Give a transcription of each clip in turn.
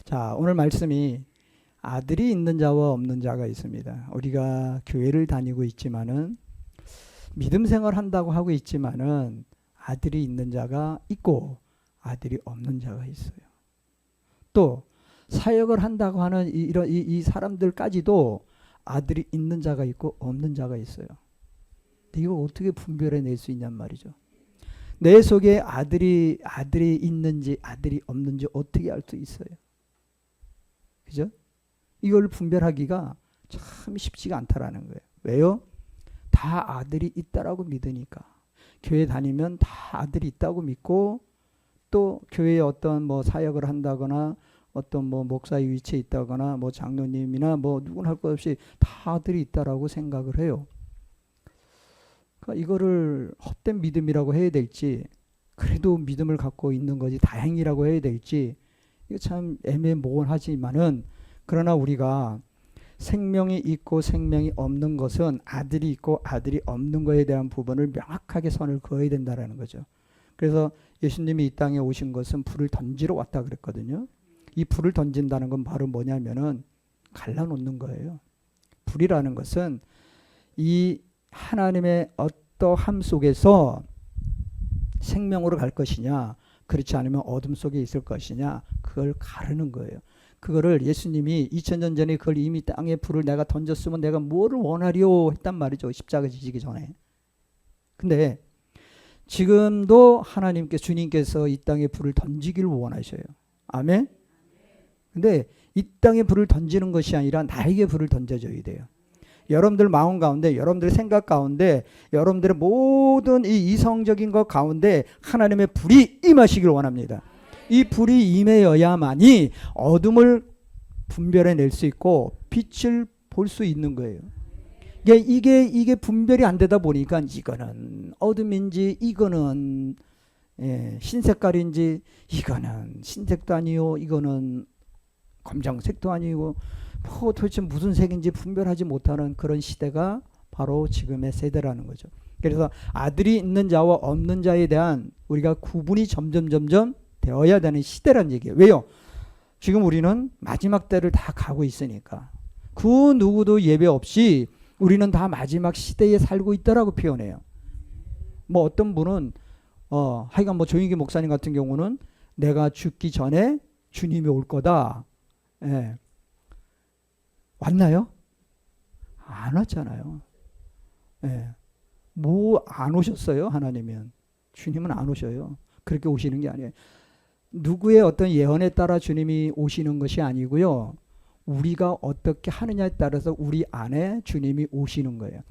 자, 오늘 말씀이 아들이 있는 자와 없는 자가 있습니다. 우리가 교회를 다니고 있지만은 믿음 생활 한다고 하고 있지만은 아들이 있는 자가 있고 아들이 없는 자가 있어요. 또 사역을 한다고 하는 이 사람들까지도 아들이 있는 자가 있고 없는 자가 있어요. 이거 어떻게 분별해 낼 수 있냔 말이죠. 내 속에 아들이 있는지 아들이 없는지 어떻게 알 수 있어요? 그죠? 이걸 분별하기가 참 쉽지가 않다라는 거예요. 왜요? 다 아들이 있다라고 믿으니까. 교회 다니면 다 아들이 있다고 믿고, 또 교회에 어떤 뭐 사역을 한다거나 어떤 뭐 목사의 위치에 있다거나 뭐 장로님이나 뭐 누구나 할 것 없이 다 아들이 있다라고 생각을 해요. 그러니까 이거를 헛된 믿음이라고 해야 될지, 그래도 믿음을 갖고 있는 거지 다행이라고 해야 될지, 이거 참 애매모호하지만은, 그러나 우리가 생명이 있고 생명이 없는 것은 아들이 있고 아들이 없는 것에 대한 부분을 명확하게 선을 그어야 된다라는 거죠. 그래서 예수님이 이 땅에 오신 것은 불을 던지러 왔다 그랬거든요. 이 불을 던진다는 건 바로 뭐냐면은 갈라놓는 거예요. 불이라는 것은 이 하나님의 어떠함 속에서 생명으로 갈 것이냐, 그렇지 않으면 어둠 속에 있을 것이냐, 그걸 가르는 거예요. 그거를 예수님이 2000년 전에 그걸 이미 땅에 불을 내가 던졌으면 내가 뭐를 원하리요 했단 말이죠. 십자가 지시기 전에. 근데 지금도 하나님께, 주님께서 이 땅에 불을 던지기를 원하셔요. 아멘? 근데 이 땅에 불을 던지는 것이 아니라 나에게 불을 던져줘야 돼요. 여러분들 마음 가운데, 여러분들의 생각 가운데, 여러분들의 모든 이 이성적인 것 가운데 하나님의 불이 임하시길 원합니다. 이 불이 임해야만이 어둠을 분별해낼 수 있고 빛을 볼 수 있는 거예요. 이게 분별이 안 되다 보니까 이거는 어둠인지 이거는 흰색깔인지 이거는 흰색도 아니요 이거는 검정색도 아니고 뭐 도대체 무슨 색인지 분별하지 못하는 그런 시대가 바로 지금의 세대라는 거죠. 그래서 아들이 있는 자와 없는 자에 대한 우리가 구분이 점점 되어야 되는 시대란 얘기예요. 왜요? 지금 우리는 마지막 때를 다 가고 있으니까. 그 누구도 예배 없이 우리는 다 마지막 시대에 살고 있다라고 표현해요. 뭐 어떤 분은 하여간 뭐 조인기 목사님 같은 경우는 내가 죽기 전에 주님이 올 거다. 예. 왔나요? 안 왔잖아요. 예. 뭐 안 오셨어요? 하나님은. 주님은 안 오셔요. 그렇게 오시는 게 아니에요. 누구의 어떤 예언에 따라 주님이 오시는 것이 아니고요. 우리가 어떻게 하느냐에 따라서 우리 안에 주님이 오시는 거예요.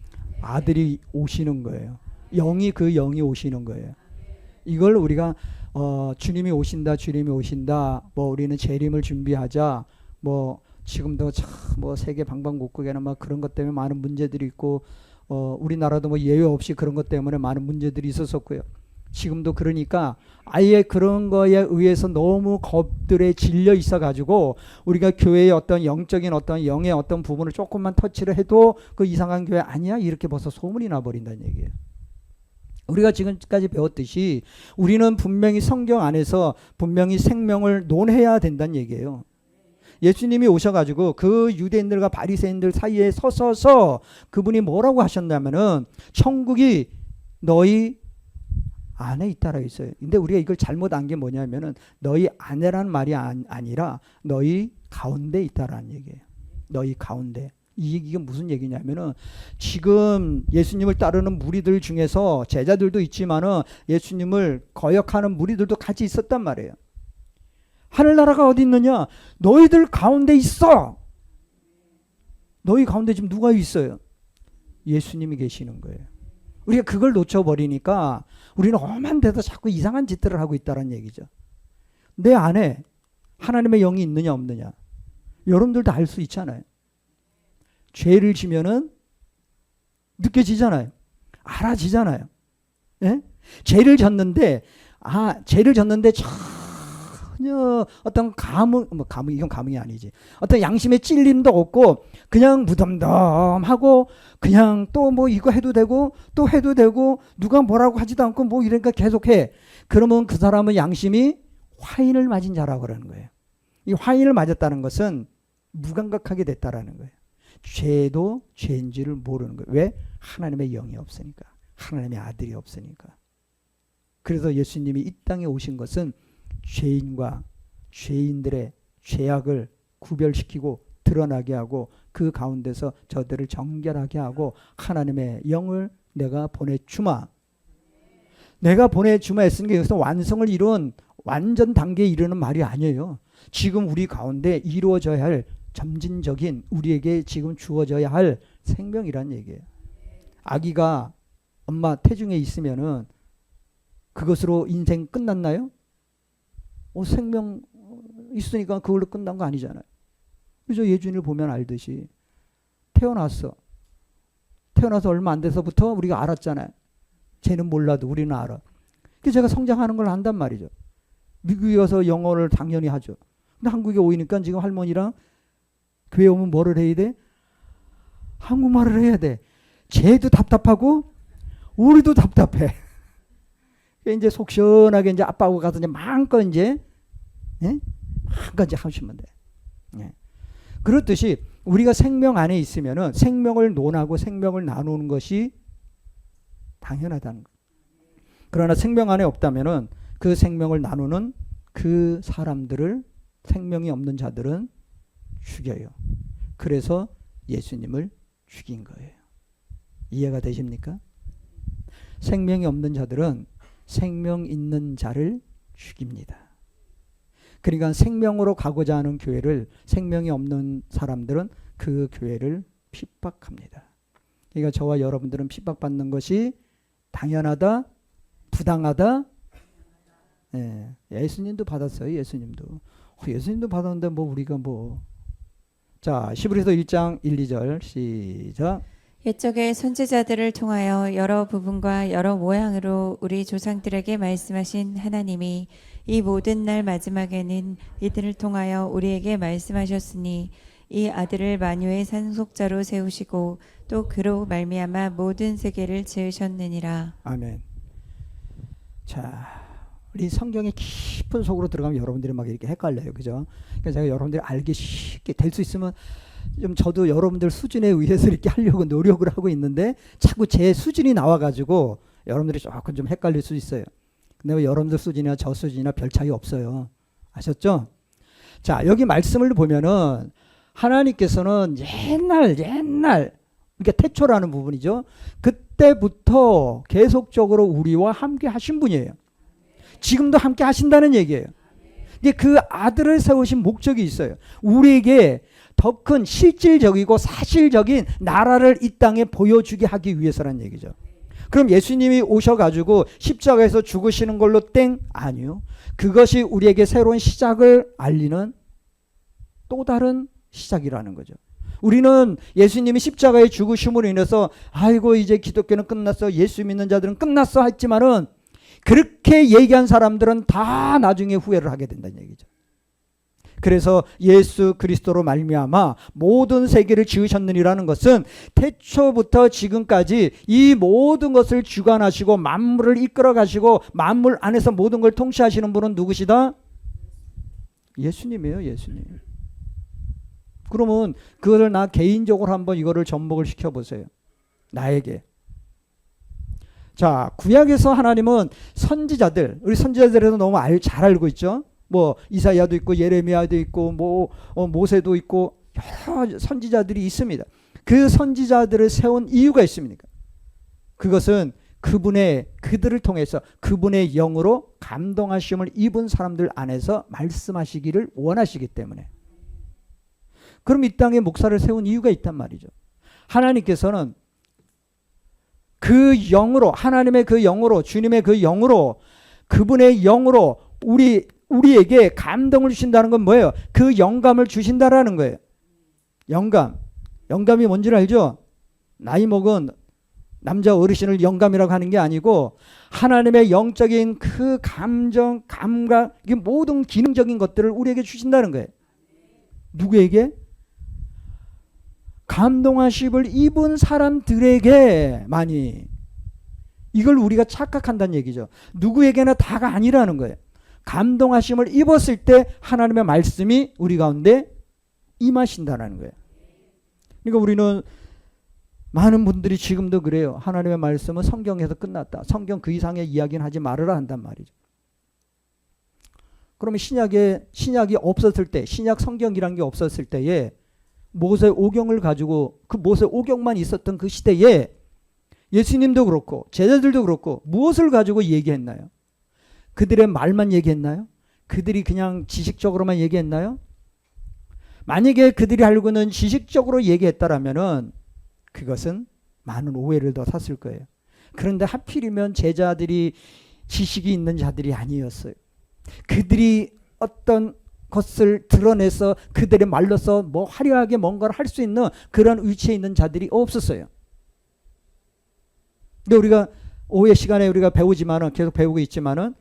아들이 오시는 거예요. 영이 오시는 거예요. 이걸 우리가 주님이 오신다, 뭐 우리는 재림을 준비하자, 뭐 지금도 참 뭐 세계 방방곡곡에는 막 그런 것 때문에 많은 문제들이 있고, 우리나라도 뭐 예외 없이 그런 것 때문에 많은 문제들이 있었었고요. 지금도 그러니까 아예 그런 거에 의해서 너무 겁들에 질려 있어 가지고 우리가 교회의 어떤 영적인 어떤 영의 어떤 부분을 조금만 터치를 해도 그 이상한 교회 아니야? 이렇게 벌써 소문이 나버린다는 얘기예요. 우리가 지금까지 배웠듯이 우리는 분명히 성경 안에서 분명히 생명을 논해야 된다는 얘기예요. 예수님이 오셔가지고 그 유대인들과 바리새인들 사이에 서서 그분이 뭐라고 하셨냐면은 천국이 너희 안에 있다라고 있어요. 근데 우리가 이걸 잘못 안 게 뭐냐면은 너희 안에라는 말이 아니라 너희 가운데 있다라는 얘기예요. 너희 가운데. 이 얘기가 무슨 얘기냐면은 지금 예수님을 따르는 무리들 중에서 제자들도 있지만은 예수님을 거역하는 무리들도 같이 있었단 말이에요. 하늘나라가 어디 있느냐? 너희들 가운데 있어. 너희 가운데 지금 누가 있어요? 예수님이 계시는 거예요. 우리가 그걸 놓쳐버리니까 우리는 험한 데서 자꾸 이상한 짓들을 하고 있다는 얘기죠. 내 안에 하나님의 영이 있느냐 없느냐 여러분들도 알 수 있잖아요. 죄를 지면은 느껴지잖아요. 알아지잖아요. 예? 죄를 졌는데 전혀 어떤 감흥 이건 감흥이 아니지. 어떤 양심의 찔림도 없고 그냥 무덤덤하고 그냥 또 뭐 이거 해도 되고 또 해도 되고 누가 뭐라고 하지도 않고 뭐 이러니까 계속해. 그러면 그 사람은 양심이 화인을 맞은 자라고 그러는 거예요. 이 화인을 맞았다는 것은 무감각하게 됐다라는 거예요. 죄도 죄인지를 모르는 거예요. 왜? 하나님의 영이 없으니까. 하나님의 아들이 없으니까. 그래서 예수님이 이 땅에 오신 것은 죄인과 죄인들의 죄악을 구별시키고 드러나게 하고 그 가운데서 저들을 정결하게 하고 하나님의 영을 내가 보내주마. 내가 보내주마 했으니까 여기서 완성을 이룬 완전 단계에 이르는 말이 아니에요. 지금 우리 가운데 이루어져야 할 점진적인 우리에게 지금 주어져야 할 생명이란 얘기예요. 아기가 엄마 태중에 있으면은 그것으로 인생 끝났나요? 생명 있으니까 그걸로 끝난 거 아니잖아요. 그래서 예준이를 보면 알듯이 태어나서 얼마 안 돼서부터 우리가 알았잖아요. 쟤는 몰라도 우리는 알아. 그래서 제가 성장하는 걸 안단 말이죠. 미국에 와서 영어를 당연히 하죠. 근데 한국에 오니까 지금 할머니랑 교회 오면 뭐를 해야 돼? 한국말을 해야 돼. 쟤도 답답하고 우리도 답답해. 이제 속 시원하게 이제 아빠하고 가서 이제 마음껏 이제 마음껏 이제 하시면 돼. 예. 그렇듯이 우리가 생명 안에 있으면은 생명을 논하고 생명을 나누는 것이 당연하다는 거. 그러나 생명 안에 없다면은 그 생명을 나누는 그 사람들을 생명이 없는 자들은 죽여요. 그래서 예수님을 죽인 거예요. 이해가 되십니까? 생명이 없는 자들은 생명 있는 자를 죽입니다. 그러니까 생명으로 가고자 하는 교회를 생명이 없는 사람들은 그 교회를 핍박합니다. 그러니까 저와 여러분들은 핍박받는 것이 당연하다, 부당하다. 예, 예수님도 받았어요. 예수님도 받았는데 뭐 우리가 뭐. 자, 히브리서 1장 1, 2절 시작. 옛적의 선지자들을 통하여 여러 부분과 여러 모양으로 우리 조상들에게 말씀하신 하나님이 이 모든 날 마지막에는 이들을 통하여 우리에게 말씀하셨으니 이 아들을 만유의 상속자로 세우시고 또 그로 말미암아 모든 세계를 지으셨느니라. 아멘. 자, 우리 성경의 깊은 속으로 들어가면 여러분들이 막 이렇게 헷갈려요. 그죠? 그러니까 제가 여러분들이 알기 쉽게 될 수 있으면 좀 저도 여러분들 수준에 의해서 이렇게 하려고 노력을 하고 있는데 자꾸 제 수준이 나와가지고 여러분들이 조금 좀 헷갈릴 수 있어요. 근데 여러분들 수준이나 저 수준이나 별 차이 없어요. 아셨죠? 자, 여기 말씀을 보면은 하나님께서는 옛날 그러니까 태초라는 부분이죠. 그때부터 계속적으로 우리와 함께 하신 분이에요. 지금도 함께 하신다는 얘기예요. 근데 그 아들을 세우신 목적이 있어요. 우리에게 더 큰 실질적이고 사실적인 나라를 이 땅에 보여주게 하기 위해서라는 얘기죠. 그럼 예수님이 오셔가지고 십자가에서 죽으시는 걸로 땡? 아니요. 그것이 우리에게 새로운 시작을 알리는 또 다른 시작이라는 거죠. 우리는 예수님이 십자가에 죽으심으로 인해서 아이고 이제 기독교는 끝났어, 예수 믿는 자들은 끝났어 했지만은 그렇게 얘기한 사람들은 다 나중에 후회를 하게 된다는 얘기죠. 그래서 예수 그리스도로 말미암아 모든 세계를 지으셨느니라는 것은 태초부터 지금까지 이 모든 것을 주관하시고 만물을 이끌어 가시고 만물 안에서 모든 걸 통치하시는 분은 누구시다? 예수님이에요. 예수님. 그러면 그거를 나 개인적으로 한번 이거를 접목을 시켜보세요. 나에게. 자, 구약에서 하나님은 선지자들, 우리 선지자들에서 너무 잘 알고 있죠. 뭐 이사야도 있고 예레미야도 있고 뭐 모세도 있고 여러 선지자들이 있습니다. 그 선지자들을 세운 이유가 있습니까? 그것은 그들을 통해서 그분의 영으로 감동하심을 입은 사람들 안에서 말씀하시기를 원하시기 때문에. 그럼 이 땅에 목사를 세운 이유가 있단 말이죠. 하나님께서는 그 영으로, 하나님의 그 영으로, 주님의 그 영으로, 그분의 영으로 우리에게 감동을 주신다는 건 뭐예요? 그 영감을 주신다라는 거예요. 영감이 뭔지 알죠? 나이 먹은 남자 어르신을 영감이라고 하는 게 아니고 하나님의 영적인 그 감정, 감각, 이 모든 기능적인 것들을 우리에게 주신다는 거예요. 누구에게? 감동하심을 입은 사람들에게 많이. 이걸 우리가 착각한다는 얘기죠. 누구에게나 다가 아니라는 거예요. 감동하심을 입었을 때 하나님의 말씀이 우리 가운데 임하신다는 거예요. 그러니까 우리는 많은 분들이 지금도 그래요. 하나님의 말씀은 성경에서 끝났다. 성경 그 이상의 이야기는 하지 말아라 한단 말이죠. 그러면 신약이 없었을 때, 신약 성경이란 게 없었을 때에 모세 오경을 가지고 그 모세 오경만 있었던 그 시대에 예수님도 그렇고 제자들도 그렇고 무엇을 가지고 얘기했나요? 그들의 말만 얘기했나요? 그들이 그냥 지식적으로만 얘기했나요? 만약에 그들이 알고는 지식적으로 얘기했다라면은 그것은 많은 오해를 더 샀을 거예요. 그런데 하필이면 제자들이 지식이 있는 자들이 아니었어요. 그들이 어떤 것을 드러내서 그들의 말로서 뭐 화려하게 뭔가를 할 수 있는 그런 위치에 있는 자들이 없었어요. 근데 우리가 오해 시간에 우리가 배우지만은 계속 배우고 있지만은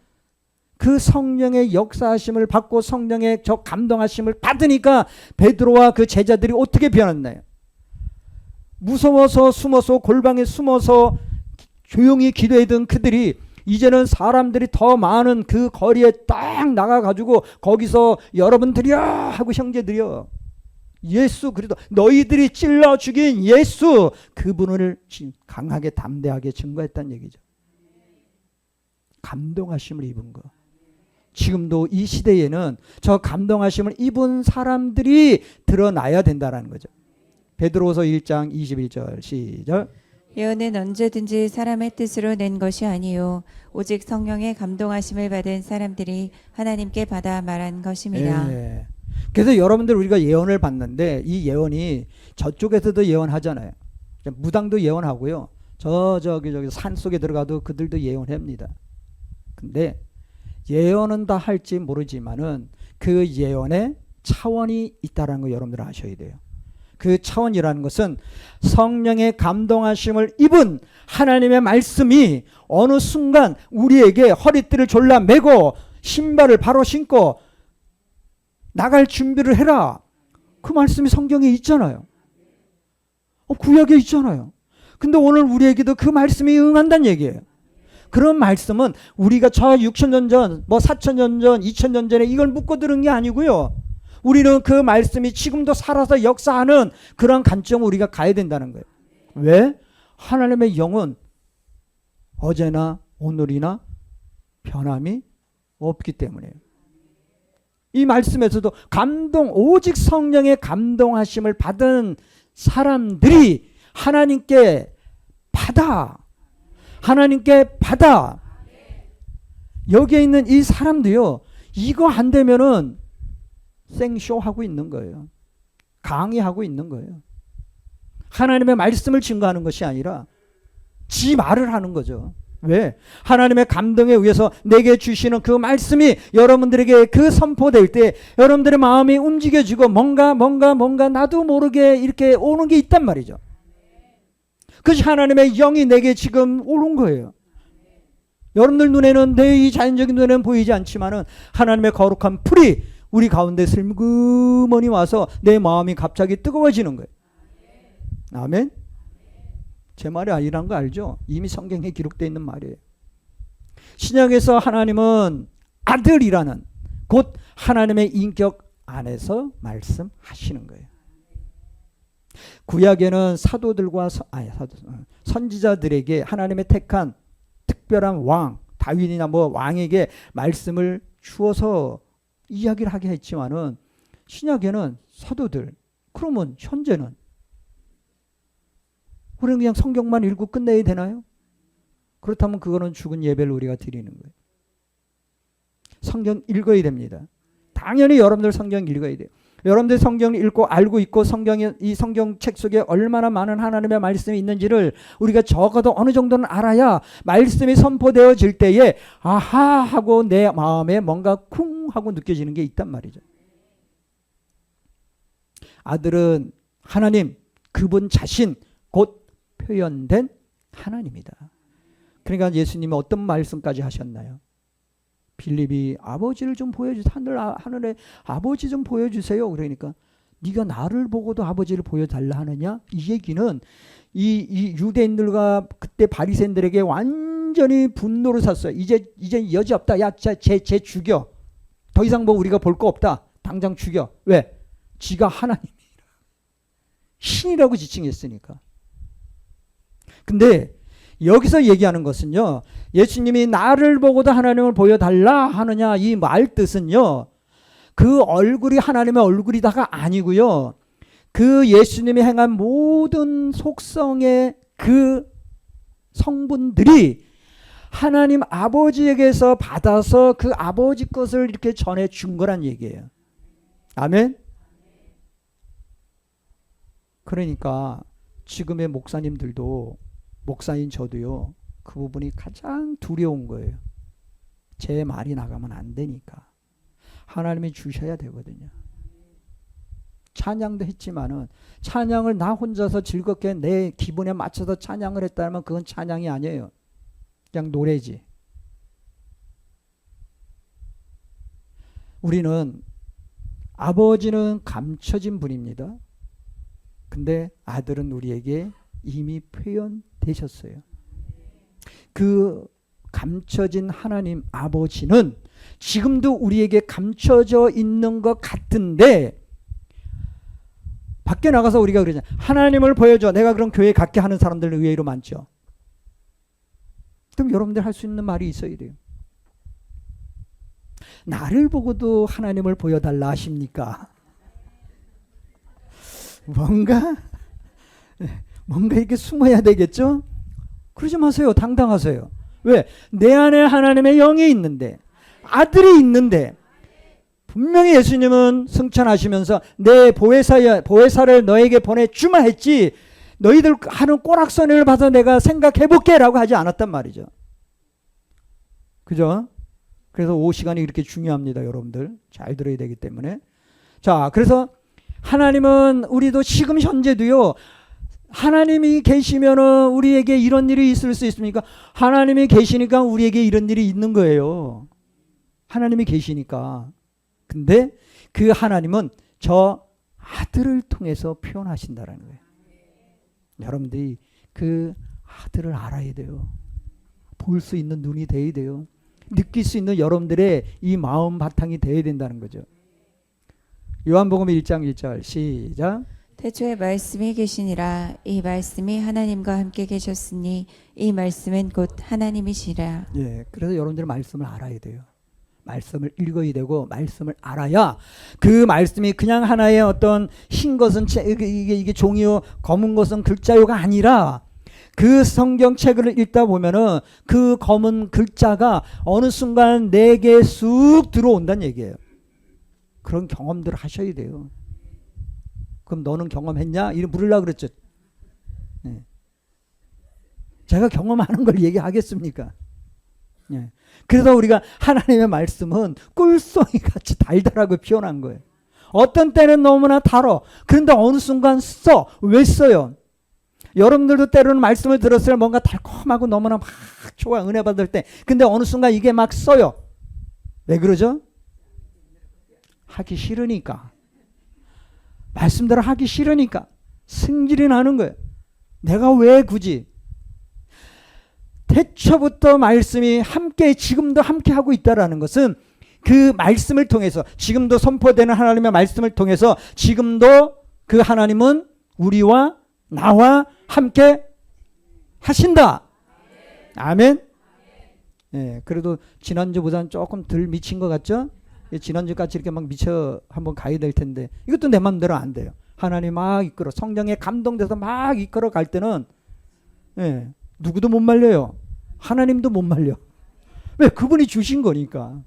그 성령의 역사하심을 받고 성령의 저 감동하심을 받으니까 베드로와 그 제자들이 어떻게 변했나요? 무서워서 숨어서 골방에 숨어서 조용히 기도하던 그들이 이제는 사람들이 더 많은 그 거리에 딱 나가가지고 거기서 여러분들이여 하고 형제들이여 예수 그리스도 너희들이 찔러 죽인 예수 그분을 강하게 담대하게 증거했다는 얘기죠. 감동하심을 입은 거. 지금도 이 시대에는 저 감동하심을 입은 사람들이 드러나야 된다는 거죠. 베드로서 1장 21절 시작. 예언은 언제든지 사람의 뜻으로 낸 것이 아니요 오직 성령의 감동하심을 받은 사람들이 하나님께 받아 말한 것입니다. 예. 그래서 여러분들 우리가 예언을 받는데 이 예언이 저쪽에서도 예언하잖아요. 무당도 예언하고요. 저기 산 속에 들어가도 그들도 예언합니다. 근데 예언은 다 할지 모르지만은 그 예언에 차원이 있다는 거 여러분들 아셔야 돼요. 그 차원이라는 것은 성령의 감동하심을 입은 하나님의 말씀이 어느 순간 우리에게 허리띠를 졸라 매고 신발을 바로 신고 나갈 준비를 해라. 그 말씀이 성경에 있잖아요. 구약에 있잖아요. 근데 오늘 우리에게도 그 말씀이 응한다는 얘기예요. 그런 말씀은 우리가 저 6,000년 전, 뭐 4,000년 전, 2,000년 전에 이걸 묻고 들은 게 아니고요. 우리는 그 말씀이 지금도 살아서 역사하는 그런 관점을 우리가 가야 된다는 거예요. 왜? 하나님의 영은 어제나 오늘이나 변함이 없기 때문이에요. 이 말씀에서도 오직 성령의 감동하심을 받은 사람들이 하나님께 받아. 여기에 있는 이 사람도요. 이거 안 되면은 생쇼하고 있는 거예요. 강의하고 있는 거예요. 하나님의 말씀을 증거하는 것이 아니라 지 말을 하는 거죠. 왜? 하나님의 감동에 의해서 내게 주시는 그 말씀이 여러분들에게 그 선포될 때 여러분들의 마음이 움직여지고 뭔가 나도 모르게 이렇게 오는 게 있단 말이죠. 그것이 하나님의 영이 내게 지금 오는 거예요. 여러분들 눈에는 내 이 자연적인 눈에는 보이지 않지만은 하나님의 거룩한 풀이 우리 가운데 슬그머니 와서 내 마음이 갑자기 뜨거워지는 거예요. 아멘? 제 말이 아니란 거 알죠? 이미 성경에 기록되어 있는 말이에요. 신약에서 하나님은 아들이라는 곧 하나님의 인격 안에서 말씀하시는 거예요. 구약에는 사도들과 선지자들에게 하나님의 택한 특별한 왕, 다윗이나 뭐 왕에게 말씀을 주어서 이야기를 하게 했지만은 신약에는 사도들, 그러면 현재는 우리는 그냥 성경만 읽고 끝내야 되나요? 그렇다면 그거는 죽은 예배를 우리가 드리는 거예요. 성경 읽어야 됩니다. 당연히 여러분들 성경 읽어야 돼요. 여러분들 성경을 읽고 알고 있고 이 성경책 속에 얼마나 많은 하나님의 말씀이 있는지를 우리가 적어도 어느 정도는 알아야 말씀이 선포되어질 때에 아하 하고 내 마음에 뭔가 쿵 하고 느껴지는 게 있단 말이죠. 아들은 하나님, 그분 자신 곧 표현된 하나님이다. 그러니까 예수님이 어떤 말씀까지 하셨나요? 빌립이 아버지를 좀 보여주세요. 하늘에 아버지 좀 보여주세요. 그러니까 네가 나를 보고도 아버지를 보여달라 하느냐? 이 얘기는 이 유대인들과 그때 바리새인들에게 완전히 분노를 샀어요. 이제 여지 없다. 야, 쟤 죽여. 더 이상 뭐 우리가 볼 거 없다. 당장 죽여. 왜? 지가 하나님이라. 신이라고 지칭했으니까. 근데 여기서 얘기하는 것은요. 예수님이 나를 보고도 하나님을 보여달라 하느냐 이 말 뜻은요. 그 얼굴이 하나님의 얼굴이다가 아니고요. 그 예수님이 행한 모든 속성의 그 성분들이 하나님 아버지에게서 받아서 그 아버지 것을 이렇게 전해 준 거란 얘기예요. 아멘? 그러니까 지금의 목사님들도 목사인 저도요. 그 부분이 가장 두려운 거예요. 제 말이 나가면 안 되니까. 하나님이 주셔야 되거든요. 찬양도 했지만은 찬양을 나 혼자서 즐겁게 내 기분에 맞춰서 찬양을 했다면 그건 찬양이 아니에요. 그냥 노래지. 우리는 아버지는 감춰진 분입니다. 근데 아들은 우리에게 이미 표현되셨어요. 그 감춰진 하나님 아버지는 지금도 우리에게 감춰져 있는 것 같은데 밖에 나가서 우리가 그러잖아요. 하나님을 보여줘. 내가 그럼 교회 갖게 하는 사람들 의외로 많죠. 그럼 여러분들 할 수 있는 말이 있어야 돼요. 나를 보고도 하나님을 보여달라 하십니까? 뭔가 이렇게 숨어야 되겠죠? 그러지 마세요. 당당하세요. 왜? 내 안에 하나님의 영이 있는데, 아들이 있는데, 분명히 예수님은 승천하시면서 내 보혜사를 너에게 보내주마 했지, 너희들 하는 꼬락서니를 봐서 내가 생각해볼게 라고 하지 않았단 말이죠. 그죠? 그래서 5시간이 이렇게 중요합니다. 여러분들 잘 들어야 되기 때문에. 자, 그래서 하나님은 우리도 지금 현재도요. 하나님이 계시면은 우리에게 이런 일이 있을 수 있습니까? 하나님이 계시니까 우리에게 이런 일이 있는 거예요. 하나님이 계시니까. 근데 그 하나님은 저 아들을 통해서 표현하신다라는 거예요. 여러분들이 그 아들을 알아야 돼요. 볼 수 있는 눈이 돼야 돼요. 느낄 수 있는 여러분들의 이 마음 바탕이 돼야 된다는 거죠. 요한복음 1장 1절 시작. 태초에 말씀이 계시니라. 이 말씀이 하나님과 함께 계셨으니 이 말씀은 곧 하나님이시라. 예, 그래서 여러분들은 말씀을 알아야 돼요. 말씀을 읽어야 되고 말씀을 알아야 그 말씀이 그냥 하나의 어떤 흰 것은 이게 종이요 검은 것은 글자요가 아니라 그 성경책을 읽다 보면은 그 검은 글자가 어느 순간 내게 쑥 들어온다는 얘기예요. 그런 경험들을 하셔야 돼요. 그럼 너는 경험했냐? 이를 물으려고 그랬죠. 네. 제가 경험하는 걸 얘기하겠습니까? 네. 그래서 우리가 하나님의 말씀은 꿀송이 같이 달달하고 표현한 거예요. 어떤 때는 너무나 달어. 그런데 어느 순간 써. 왜 써요? 여러분들도 때로는 말씀을 들었을 때 뭔가 달콤하고 너무나 막 좋아. 은혜 받을 때. 근데 어느 순간 이게 막 써요. 왜 그러죠? 하기 싫으니까. 말씀대로 하기 싫으니까. 승질이 나는 거예요. 내가 왜 굳이? 태초부터 말씀이 함께 지금도 함께 하고 있다라는 것은 그 말씀을 통해서 지금도 선포되는 하나님의 말씀을 통해서 지금도 그 하나님은 우리와 나와 함께 하신다. 아멘. 예, 그래도 지난주보다는 조금 덜 미친 것 같죠? 지난주까지 이렇게 막 미쳐 한번 가야 될 텐데 이것도 내 맘대로 안 돼요. 하나님 막 이끌어 성령에 감동돼서 막 이끌어 갈 때는 예, 누구도 못 말려요. 하나님도 못 말려. 왜? 그분이 주신 거니까.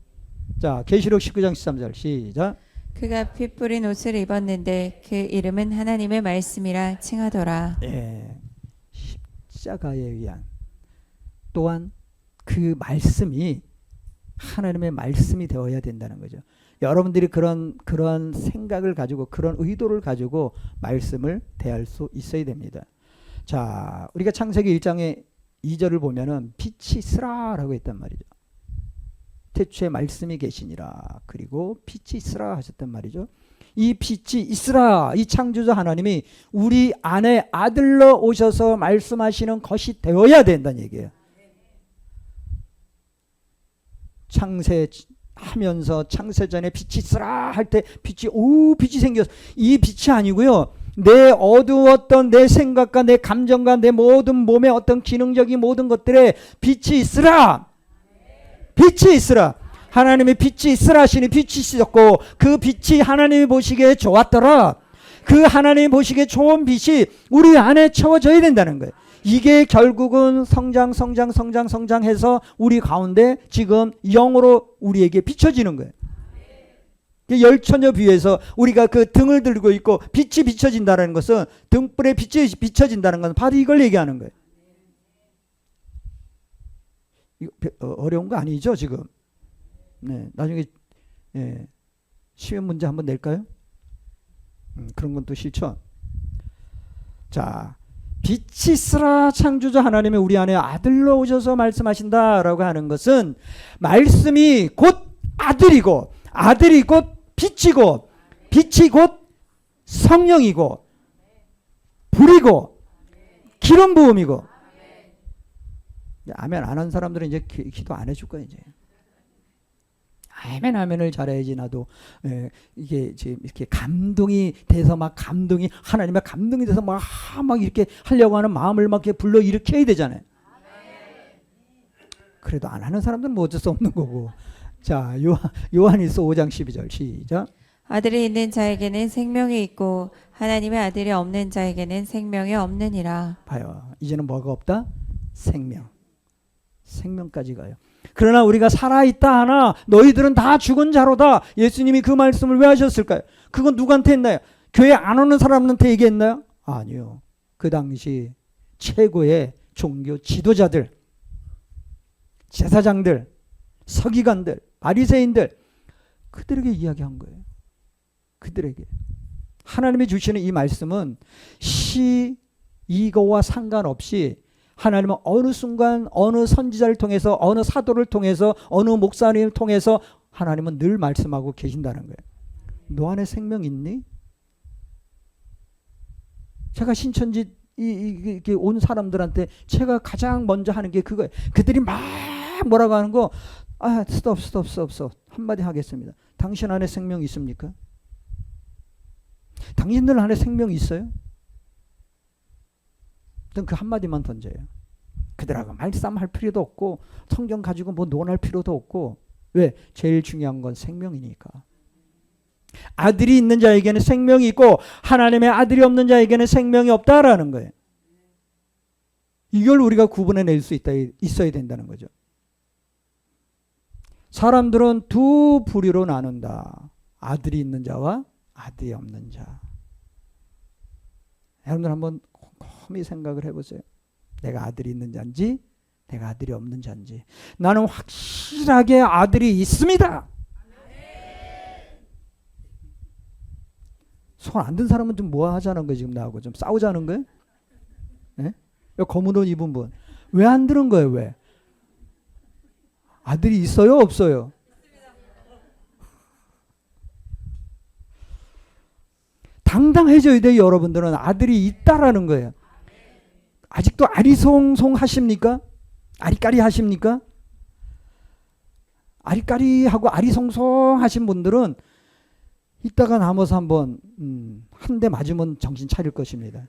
자, 계시록 19장 13절 시작. 그가 피 뿌린 옷을 입었는데 그 이름은 하나님의 말씀이라 칭하더라. 예, 십자가에 의한 또한 그 말씀이 하나님의 말씀이 되어야 된다는 거죠. 여러분들이 그런 생각을 가지고 그런 의도를 가지고 말씀을 대할 수 있어야 됩니다. 자, 우리가 창세기 1장의 2절을 보면은 빛이 있으라라고 했단 말이죠. 태초에 말씀이 계시니라. 그리고 빛이 있으라 하셨단 말이죠. 이 빛이 있으라. 이 창조자 하나님이 우리 안에 아들로 오셔서 말씀하시는 것이 되어야 된다는 얘기예요. 창세 하면서 창세전에 빛이 있으라 할 때 빛이 생겼어. 이 빛이 아니고요. 내 어두웠던 내 생각과 내 감정과 내 모든 몸의 어떤 기능적인 모든 것들에 빛이 있으라. 빛이 있으라. 하나님의 빛이 있으라 하시니 빛이 있었고 그 빛이 하나님이 보시기에 좋았더라. 그 하나님이 보시기에 좋은 빛이 우리 안에 채워져야 된다는 거예요. 이게 결국은 성장해서 우리 가운데 지금 영으로 우리에게 비춰지는 거예요. 열처녀 비유에서 우리가 그 등을 들고 있고 빛이 비춰진다는 것은 등불에 빛이 비춰진다는 것은 바로 이걸 얘기하는 거예요. 이거 어려운 거 아니죠 지금? 네, 나중에 시험 문제 한번 낼까요? 그런 건 또 싫죠. 자, 빛이 있으라 창조자 하나님이 우리 안에 아들로 오셔서 말씀하신다라고 하는 것은 말씀이 곧 아들이고 아들이 곧 빛이고 빛이 곧 성령이고 불이고 기름 부음이고. 아멘 안 하는 사람들은 이제 기도 안 해줄 거야 이제. 아멘을 잘해야지 나도. 이게 지금 이렇게 감동이 돼서 하나님의 감동이 돼서 막 이렇게 하려고 하는 마음을 막 이렇게 불러 일으켜야 되잖아요. 그래도 안 하는 사람들은 뭐 어쩔 수 없는 거고. 자, 요한일서 5장 12절 시작. 아들이 있는 자에게는 생명이 있고 하나님의 아들이 없는 자에게는 생명이 없느니라. 봐요. 이제는 뭐가 없다? 생명까지 가요. 그러나 우리가 살아있다 하나 너희들은 다 죽은 자로다. 예수님이 그 말씀을 왜 하셨을까요? 그건 누구한테 했나요? 교회 안 오는 사람한테 얘기했나요? 아니요. 그 당시 최고의 종교 지도자들, 제사장들, 서기관들, 바리새인들, 그들에게 이야기한 거예요. 그들에게. 하나님이 주시는 이 말씀은 이거와 상관없이 하나님은 어느 순간 어느 선지자를 통해서 어느 사도를 통해서 어느 목사님을 통해서 하나님은 늘 말씀하고 계신다는 거예요. 너 안에 생명 있니? 제가 신천지 이렇게 온 사람들한테 제가 가장 먼저 하는 게 그거예요. 그들이 막 뭐라고 하는 거, 스톱. 한마디 하겠습니다. 당신 안에 생명 있습니까? 당신들 안에 생명 있어요? 그 한마디만 던져요. 그들하고 말싸움할 필요도 없고 성경 가지고 뭐 논할 필요도 없고. 왜? 제일 중요한 건 생명이니까. 아들이 있는 자에게는 생명이 있고 하나님의 아들이 없는 자에게는 생명이 없다라는 거예요. 이걸 우리가 구분해낼 수 있어야 된다는 거죠. 사람들은 두 부류로 나눈다. 아들이 있는 자와 아들이 없는 자. 여러분들 한번 곰곰이 생각을 해보세요. 내가 아들이 있는 자인지 내가 아들이 없는 자인지. 나는 확실하게 아들이 있습니다. 손 안 든 사람은 좀 뭐 하자는 거예요? 지금 나하고 좀 싸우자는 거예요? 네? 검은 옷 입은 분. 왜 안 들은 거예요? 왜? 아들이 있어요? 없어요? 당당해져야 돼요. 여러분들은 아들이 있다라는 거예요. 아직도 아리송송 하십니까? 아리까리 하십니까? 아리까리하고 아리송송 하신 분들은 이따가 남아서 한번 한 대 맞으면 정신 차릴 것입니다.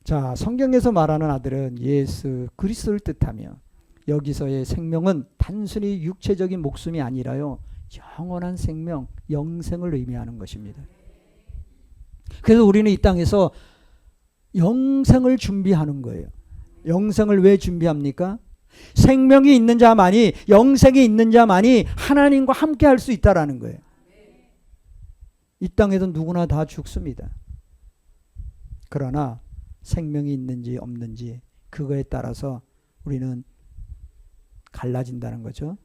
자, 성경에서 말하는 아들은 예수 그리스도를 뜻하며 여기서의 생명은 단순히 육체적인 목숨이 아니라요. 영원한 생명, 영생을 의미하는 것입니다. 그래서 우리는 이 땅에서 영생을 준비하는 거예요. 영생을 왜 준비합니까? 생명이 있는 자만이, 영생이 있는 자만이 하나님과 함께 할 수 있다라는 거예요. 이 땅에도 누구나 다 죽습니다. 그러나 생명이 있는지 없는지 그거에 따라서 우리는 갈라진다는 거죠.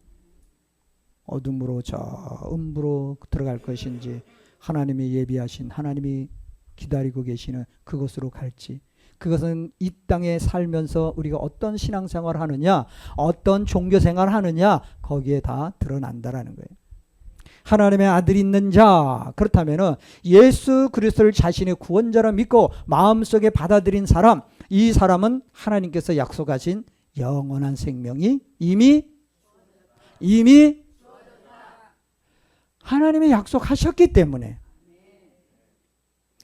어둠으로 저 음부로 들어갈 것인지 하나님이 예비하신, 하나님이 기다리고 계시는 그곳으로 갈지. 그것은 이 땅에 살면서 우리가 어떤 신앙생활을 하느냐, 어떤 종교생활을 하느냐, 거기에 다 드러난다라는 거예요. 하나님의 아들이 있는 자, 그렇다면 예수 그리스도를 자신의 구원자로 믿고 마음속에 받아들인 사람, 이 사람은 하나님께서 약속하신 영원한 생명이 이미 하나님의 약속하셨기 때문에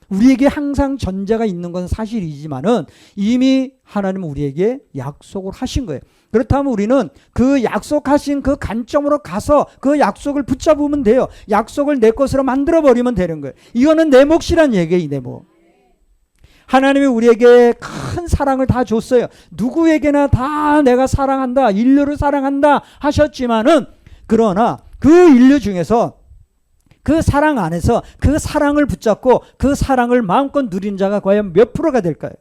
우리에게 항상 전제가 있는 건 사실이지만은 이미 하나님은 우리에게 약속을 하신 거예요. 그렇다면 우리는 그 약속하신 그 관점으로 가서 그 약속을 붙잡으면 돼요. 약속을 내 것으로 만들어버리면 되는 거예요. 이거는 내 몫이란 얘기예요. 내 몫. 하나님이 우리에게 큰 사랑을 다 줬어요. 누구에게나 다 내가 사랑한다, 인류를 사랑한다 하셨지만은 그러나 그 인류 중에서 그 사랑 안에서 그 사랑을 붙잡고 그 사랑을 마음껏 누린 자가 과연 몇 프로가 될까요?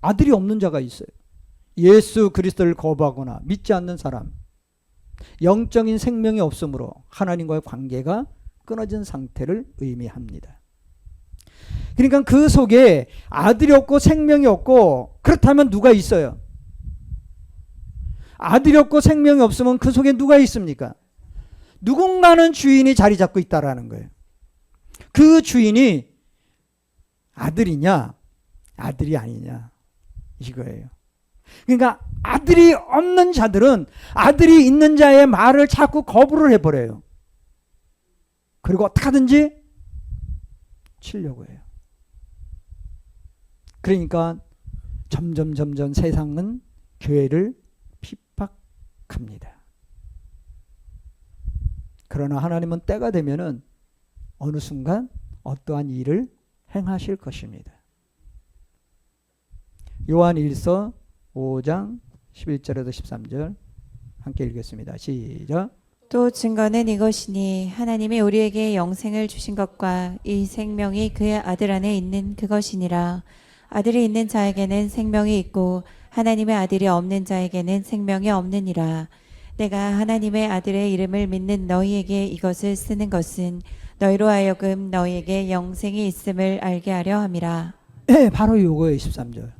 아들이 없는 자가 있어요. 예수 그리스도를 거부하거나 믿지 않는 사람, 영적인 생명이 없으므로 하나님과의 관계가 끊어진 상태를 의미합니다. 그러니까 그 속에 아들이 없고 생명이 없고 그렇다면 누가 있어요? 아들이 없고 생명이 없으면 그 속에 누가 있습니까? 누군가는 주인이 자리 잡고 있다라는 거예요. 그 주인이 아들이냐 아들이 아니냐 이거예요. 그러니까 아들이 없는 자들은 아들이 있는 자의 말을 자꾸 거부를 해버려요. 그리고 어떻게 하든지 치려고 해요. 그러니까 점점 세상은 교회를 핍박합니다. 그러나 하나님은 때가 되면은 어느 순간 어떠한 일을 행하실 것입니다. 요한 1서 5장 11절에서 13절 함께 읽겠습니다. 시작. 또 증거는 이것이니 하나님이 우리에게 영생을 주신 것과 이 생명이 그의 아들 안에 있는 그것이니라. 아들이 있는 자에게는 생명이 있고 하나님의 아들이 없는 자에게는 생명이 없느니라. 내가 하나님의 아들의 이름을 믿는 너희에게 이것을 쓰는 것은 너희로 하여금 너희에게 영생이 있음을 알게 하려 함이라. 네, 바로 요거예요. 13절.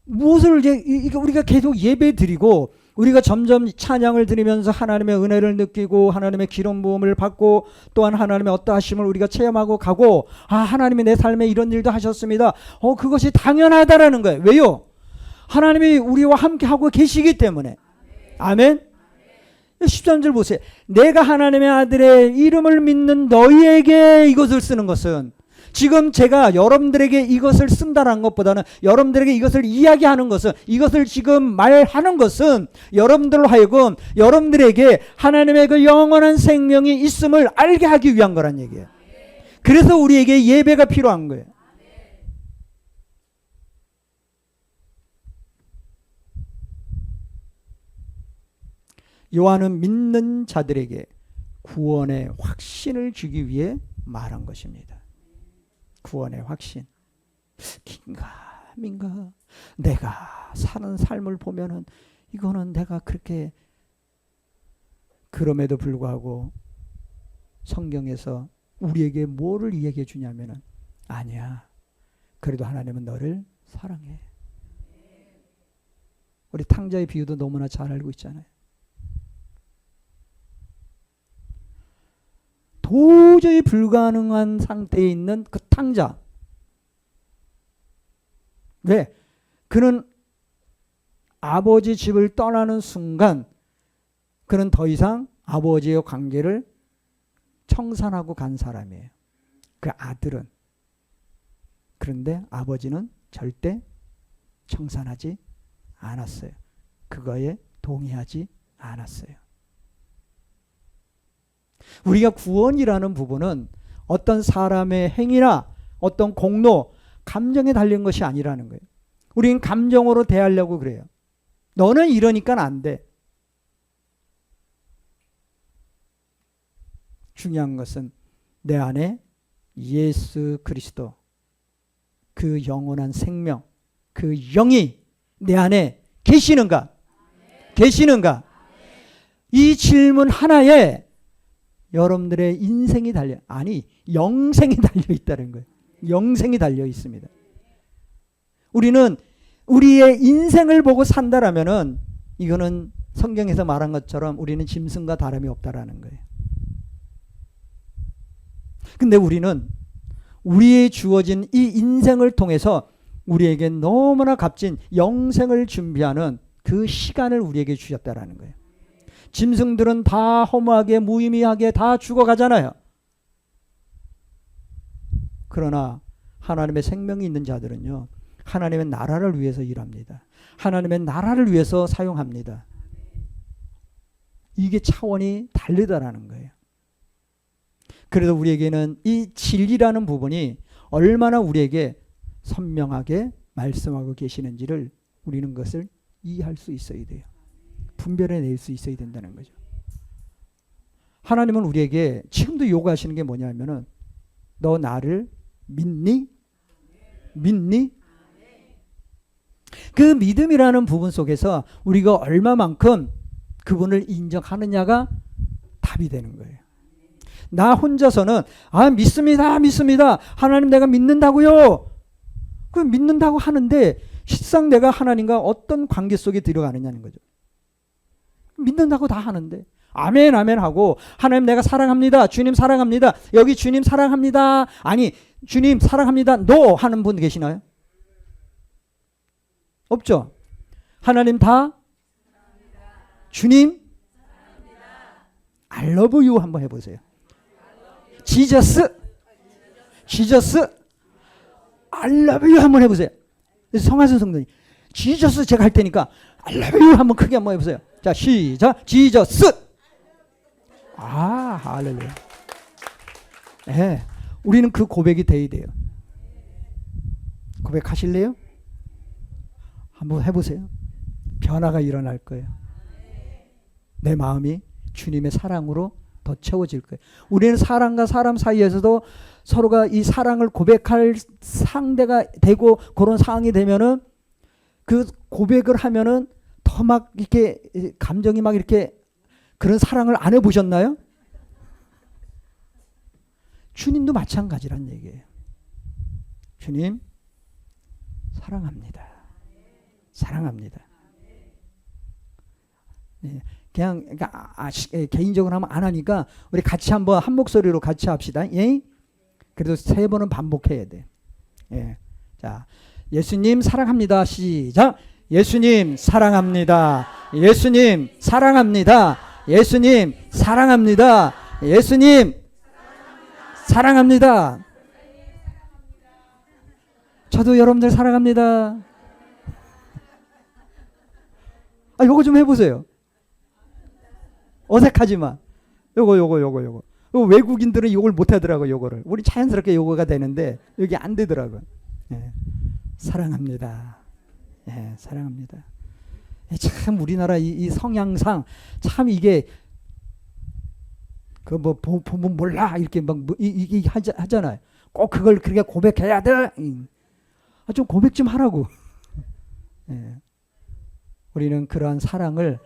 무엇을 이제 우리가 계속 예배 드리고 우리가 점점 찬양을 드리면서 하나님의 은혜를 느끼고 하나님의 기름 부음을 받고 또한 하나님의 어떠하심을 우리가 체험하고 가고 하나님이 내 삶에 이런 일도 하셨습니다. 그것이 당연하다라는 거예요. 왜요? 하나님이 우리와 함께 하고 계시기 때문에. 아멘. 13절 보세요. 내가 하나님의 아들의 이름을 믿는 너희에게 이것을 쓰는 것은 지금 제가 여러분들에게 이것을 쓴다는 것보다는 여러분들에게 이것을 이야기하는 것은 이것을 지금 말하는 것은 여러분들로 하여금 여러분들에게 하나님의 그 영원한 생명이 있음을 알게 하기 위한 거란 얘기예요. 그래서 우리에게 예배가 필요한 거예요. 요한은 믿는 자들에게 구원의 확신을 주기 위해 말한 것입니다. 구원의 확신. 긴가민가 내가 사는 삶을 보면은 이거는 내가 그렇게 그럼에도 불구하고 성경에서 우리에게 뭐를 이야기해 주냐면은 아니야. 그래도 하나님은 너를 사랑해. 우리 탕자의 비유도 너무나 잘 알고 있잖아요. 도저히 불가능한 상태에 있는 그 탕자. 왜? 그는 아버지 집을 떠나는 순간 그는 더 이상 아버지의 관계를 청산하고 간 사람이에요. 그 아들은. 그런데 아버지는 절대 청산하지 않았어요. 그거에 동의하지 않았어요. 우리가 구원이라는 부분은 어떤 사람의 행위나 어떤 공로, 감정에 달린 것이 아니라는 거예요. 우리는 감정으로 대하려고 그래요. 너는 이러니까 안 돼. 중요한 것은 내 안에 예수 그리스도, 그 영원한 생명, 그 영이 내 안에 계시는가? 계시는가? 이 질문 하나에 여러분들의 인생이 영생이 달려 있다는 거예요. 영생이 달려 있습니다. 우리는 우리의 인생을 보고 산다라면은 이거는 성경에서 말한 것처럼 우리는 짐승과 다름이 없다라는 거예요. 근데 우리는 우리의 주어진 이 인생을 통해서 우리에게 너무나 값진 영생을 준비하는 그 시간을 우리에게 주셨다라는 거예요. 짐승들은 다 허무하게 무의미하게 다 죽어가잖아요. 그러나 하나님의 생명이 있는 자들은요, 하나님의 나라를 위해서 일합니다. 하나님의 나라를 위해서 사용합니다. 이게 차원이 다르다라는 거예요. 그래서 우리에게는 이 진리라는 부분이 얼마나 우리에게 선명하게 말씀하고 계시는지를 우리는 그것을 이해할 수 있어야 돼요. 분별해낼 수 있어야 된다는 거죠. 하나님은 우리에게 지금도 요구하시는 게 뭐냐면은 너 나를 믿니? 믿니? 그 믿음이라는 부분 속에서 우리가 얼마만큼 그분을 인정하느냐가 답이 되는 거예요. 나 혼자서는 믿습니다. 믿습니다. 하나님 내가 믿는다고요. 그 믿는다고 하는데 실상 내가 하나님과 어떤 관계 속에 들어가느냐는 거죠. 믿는다고 다 하는데 아멘 아멘 하고 하나님 내가 사랑합니다. 주님 사랑합니다. 여기 주님 사랑합니다. 아니 주님 사랑합니다. 너 하는 분 계시나요? 없죠. 하나님 다 주님 I love you 한번 해보세요. 지저스 I love you 한번 해보세요. 성하신 성도님 지저스 제가 할 테니까 I love you 한번 크게 한번 해보세요. 자 시작. 지저스. 할렐루야. 네, 우리는 그 고백이 돼야 돼요. 고백하실래요? 한번 해보세요. 변화가 일어날 거예요. 내 마음이 주님의 사랑으로 더 채워질 거예요. 우리는 사람과 사람 사이에서도 서로가 이 사랑을 고백할 상대가 되고 그런 상황이 되면은 그 고백을 하면은 더 막 이렇게 감정이 막 이렇게 그런 사랑을 안 해보셨나요? 주님도 마찬가지란 얘기예요. 주님 사랑합니다. 사랑합니다. 네, 그냥 그러니까 개인적으로 하면 안 하니까 우리 같이 한번 한 목소리로 같이 합시다. 예? 그래도 3번은 반복해야 돼. 예. 자, 예수님 사랑합니다. 시작. 예수님 사랑합니다. 예수님 사랑합니다. 예수님 사랑합니다. 예수님 사랑합니다. 저도 여러분들 사랑합니다. 요거 좀 해보세요. 어색하지 마. 요거. 외국인들은 이걸 못 하더라고, 요거를. 우리 자연스럽게 요거가 되는데, 여기 안 되더라고. 예. 사랑합니다. 예, 사랑합니다. 예, 참, 우리나라 이 성향상, 참 이게, 보면 몰라. 이렇게 막, 이게 하잖아요. 꼭 그걸 그렇게 고백해야 돼. 좀 고백 좀 하라고. 예. 우리는 그러한 사랑을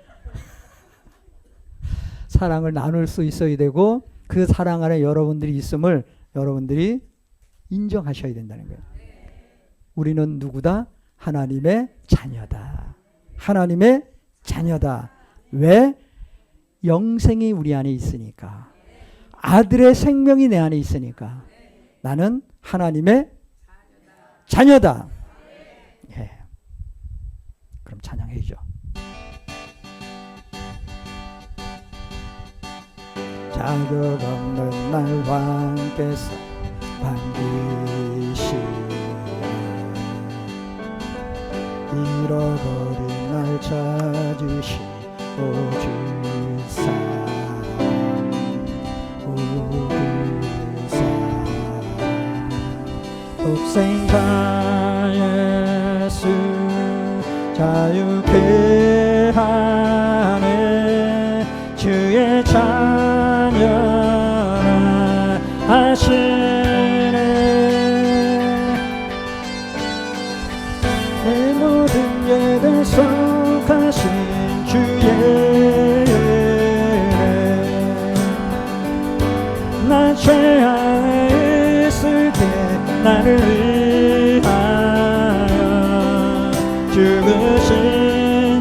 나눌 수 있어야 되고 그 사랑 안에 여러분들이 있음을 여러분들이 인정하셔야 된다는 거예요. 우리는 누구다? 하나님의 자녀다. 하나님의 자녀다. 왜? 영생이 우리 안에 있으니까. 아들의 생명이 내 안에 있으니까. 나는 하나님의 자녀다. 예. 그럼 찬양해줘. 자격 없는 날 왕께서 반기시나 잃어버린 날 찾으시고 주사 독생자 예수 자유케 하네 주의 자녀라 하시네 내 모든 예배 속하신 주의 나 죄악에 있을 때 나를 위하여 죽으신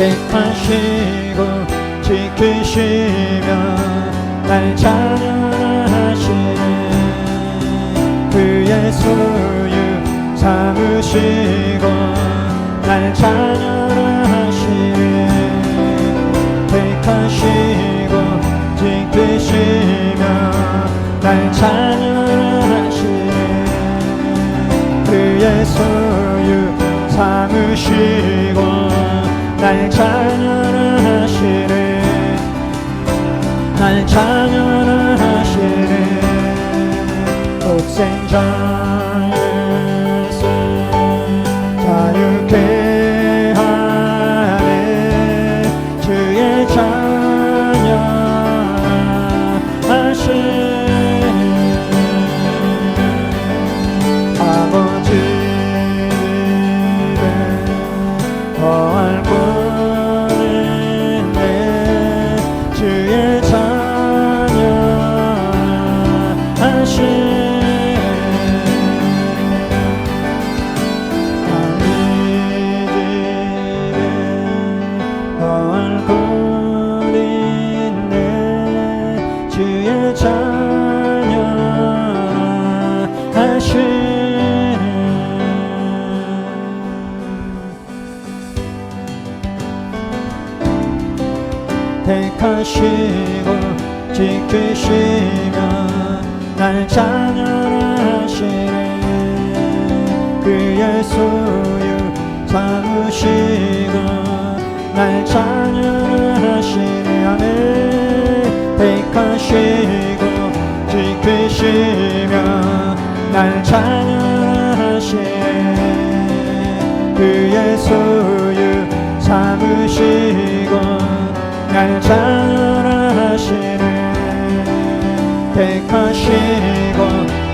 택하시고 지키시며 날 찬양하시네 그의 소유 삼으시고 날 찬양하시네 택하시고 지키시며 날 찬양하시네 그의 소유 삼으시고 날 찬양하시네 날 찬양하시네 독생자 예수 자유케 하네 주의 찬양하시네 아버지 더할 뿐인데 주의 찬양하시네 더할 뿐인데 주의 찬양하시네 택하시고 지키시며 날 찬양하시네 그의 소유 삼으시고 날 찬양하시네 아멘 택하시고 지키시며 날 찬양하시네 그의 소유 삼으시고 날 찬양하시네 택하시고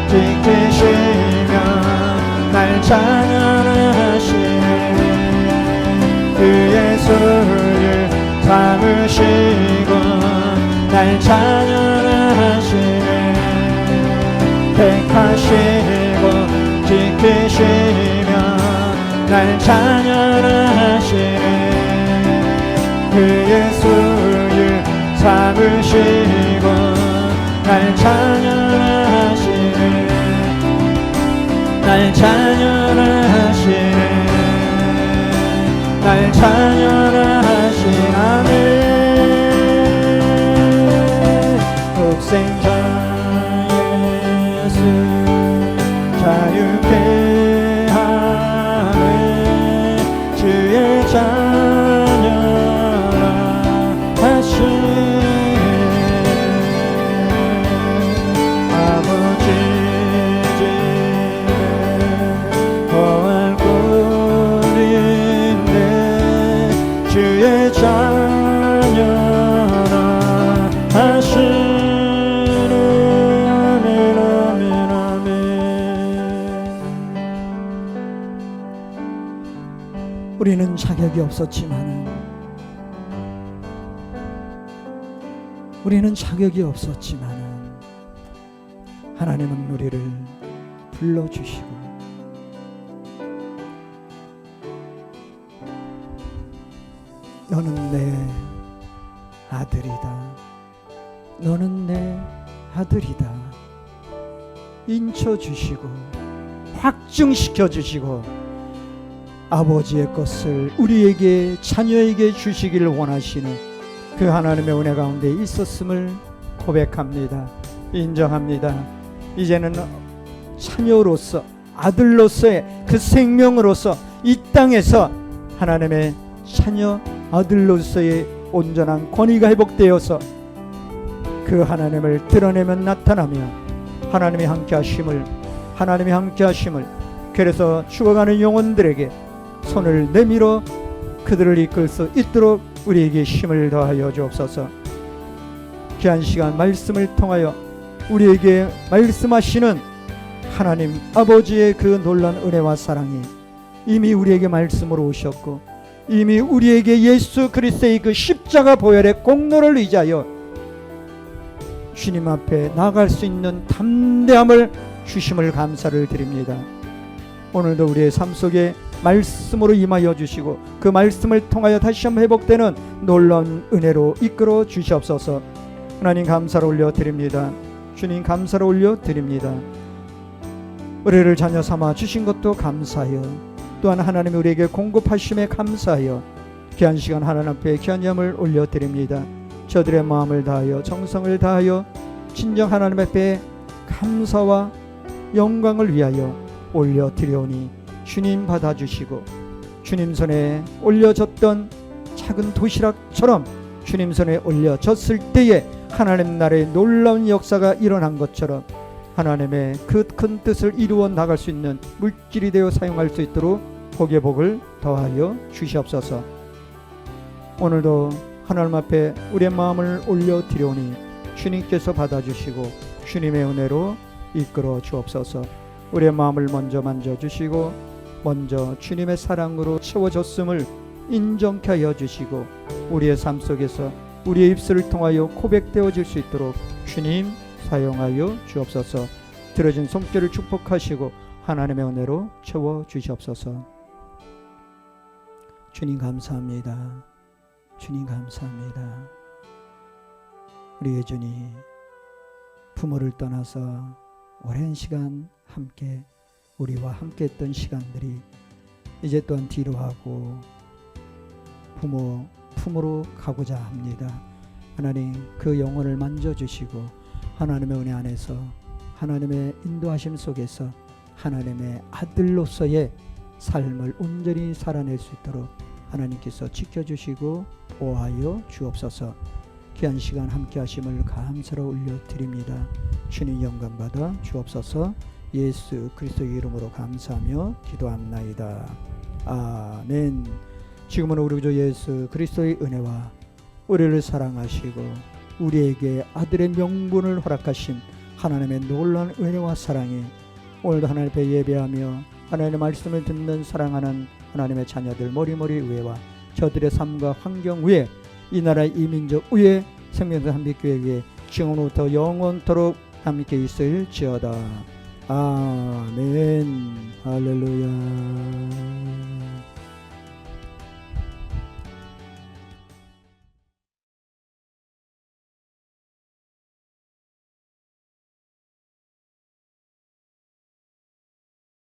지키시며 날 찬양하시네 그의 소유 삼으시고 날 찬양하시네 택하시고 지키시며 날 찬양하시네 그의 소유 삼으시고 날 찬양하시네 날 찬양하시네 날 찬양하시네 아멘 독생자 예수 자유케 하네 주의 아버지 집에 거할 뿐인데 주의 찬양하시네 아멘 아멘 아멘 우리는 자격이 없었지만 우리는 자격이 없었지만 하나님은 우리를 불러주시고 너는 내 아들이다 너는 내 아들이다 인쳐주시고 확증시켜주시고 아버지의 것을 우리에게 자녀에게 주시기를 원하시는 그 하나님의 은혜 가운데 있었음을 고백합니다. 인정합니다. 이제는 자녀로서 아들로서의 그 생명으로서 이 땅에서 하나님의 자녀 아들로서의 온전한 권위가 회복되어서 그 하나님을 드러내며 나타나며 하나님이 함께 하심을 그래서 죽어가는 영혼들에게 손을 내밀어 그들을 이끌 수 있도록 우리에게 힘을 더하여 주옵소서. 귀한 시간 말씀을 통하여 우리에게 말씀하시는 하나님 아버지의 그 놀라운 은혜와 사랑이 이미 우리에게 말씀으로 오셨고 이미 우리에게 예수 그리스도의 그 십자가 보혈의 공로를 의지하여 주님 앞에 나아갈 수 있는 담대함을 주심을 감사를 드립니다. 오늘도 우리의 삶 속에 말씀으로 임하여 주시고 그 말씀을 통하여 다시 한번 회복되는 놀라운 은혜로 이끌어 주시옵소서. 하나님 감사를 올려드립니다. 주님 감사를 올려드립니다. 우리를 자녀 삼아 주신 것도 감사하여 또한 하나님이 우리에게 공급하심에 감사하여 귀한 시간 하나님 앞에 귀한 염을 올려드립니다. 저들의 마음을 다하여 정성을 다하여 진정 하나님 앞에 감사와 영광을 위하여 올려드려오니 주님 받아주시고 주님 손에 올려졌던 작은 도시락처럼 주님 손에 올려졌을 때에 하나님 나라의 놀라운 역사가 일어난 것처럼 하나님의 그 큰 뜻을 이루어 나갈 수 있는 물질이 되어 사용할 수 있도록 복의 복을 더하여 주시옵소서. 오늘도 하나님 앞에 우리의 마음을 올려드려오니 주님께서 받아주시고 주님의 은혜로 이끌어 주옵소서. 우리의 마음을 먼저 만져주시고 먼저 주님의 사랑으로 채워졌음을 인정케 하여 주시고 우리의 삶 속에서 우리의 입술을 통하여 고백되어질 수 있도록 주님 사용하여 주옵소서. 들어진 손길을 축복하시고 하나님의 은혜로 채워주시옵소서. 주님 감사합니다. 주님 감사합니다. 우리의 주님 부모를 떠나서 오랜 시간 함께 우리와 함께 했던 시간들이 이제 또한 뒤로 하고 부모 품으로 가고자 합니다. 하나님 그 영혼을 만져주시고 하나님의 은혜 안에서 하나님의 인도하심 속에서 하나님의 아들로서의 삶을 온전히 살아낼 수 있도록 하나님께서 지켜주시고 보호하여 주옵소서. 귀한 시간 함께 하심을 감사로 올려드립니다. 주님 영광 받아 주옵소서. 예수 그리스도의 이름으로 감사하며 기도합나이다. 아멘. 지금은 우리 주 예수 그리스도의 은혜와 우리를 사랑하시고 우리에게 아들의 명분을 허락하신 하나님의 놀라운 은혜와 사랑이 오늘도 하나님 앞에 예배하며 하나님의 말씀을 듣는 사랑하는 하나님의 자녀들 머리머리 위에와 저들의 삶과 환경 위에 이 나라의 이민족 위에 생명사 한빛교회 위에 지금부터 영원토록 함께 있을지어다. 아멘. 할렐루야.